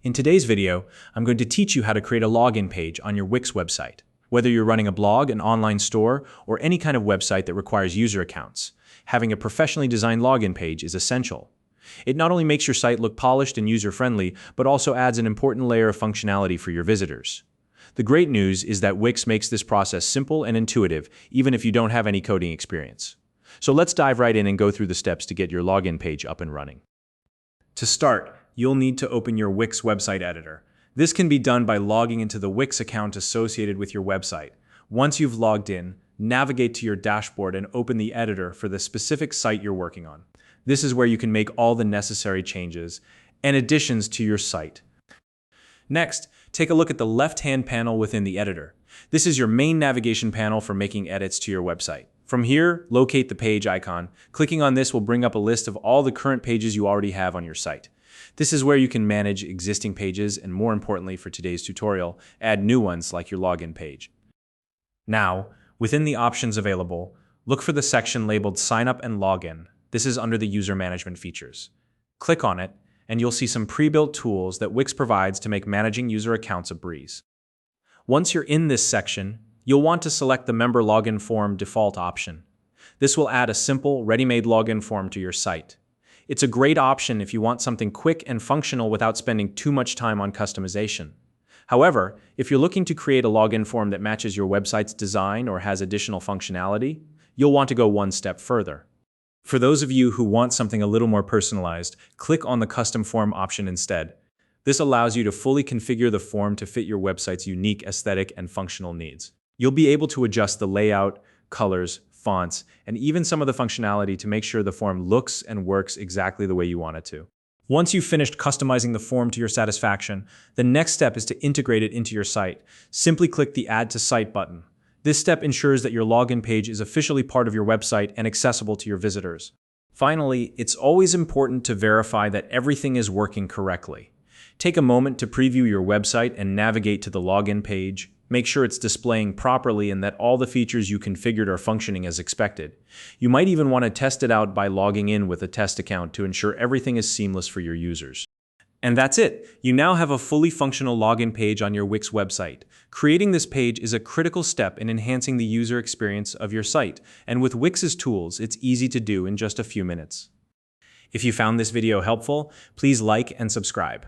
In today's video, I'm going to teach you how to create a login page on your Wix website. Whether you're running a blog, an online store, or any kind of website that requires user accounts, having a professionally designed login page is essential. It not only makes your site look polished and user-friendly, but also adds an important layer of functionality for your visitors. The great news is that Wix makes this process simple and intuitive, even if you don't have any coding experience. So let's dive right in and go through the steps to get your login page up and running. To start, you'll need to open your Wix website editor. This can be done by logging into the Wix account associated with your website. Once you've logged in, navigate to your dashboard and open the editor for the specific site you're working on. This is where you can make all the necessary changes and additions to your site. Next, take a look at the left-hand panel within the editor. This is your main navigation panel for making edits to your website. From here, locate the page icon. Clicking on this will bring up a list of all the current pages you already have on your site. This is where you can manage existing pages and, more importantly for today's tutorial, add new ones like your login page. Now, within the options available, look for the section labeled Sign Up and Login. This is under the User Management features. Click on it, and you'll see some pre-built tools that Wix provides to make managing user accounts a breeze. Once you're in this section, you'll want to select the Member Login Form default option. This will add a simple, ready-made login form to your site. It's a great option if you want something quick and functional without spending too much time on customization. However, if you're looking to create a login form that matches your website's design or has additional functionality, you'll want to go one step further. For those of you who want something a little more personalized, click on the Custom Form option instead. This allows you to fully configure the form to fit your website's unique aesthetic and functional needs. You'll be able to adjust the layout, colors, fonts, and even some of the functionality to make sure the form looks and works exactly the way you want it to. Once you've finished customizing the form to your satisfaction, the next step is to integrate it into your site. Simply click the Add to Site button. This step ensures that your login page is officially part of your website and accessible to your visitors. Finally, it's always important to verify that everything is working correctly. Take a moment to preview your website and navigate to the login page. Make sure it's displaying properly and that all the features you configured are functioning as expected. You might even want to test it out by logging in with a test account to ensure everything is seamless for your users. And that's it. You now have a fully functional login page on your Wix website. Creating this page is a critical step in enhancing the user experience of your site, and with Wix's tools, it's easy to do in just a few minutes. If you found this video helpful, please like and subscribe.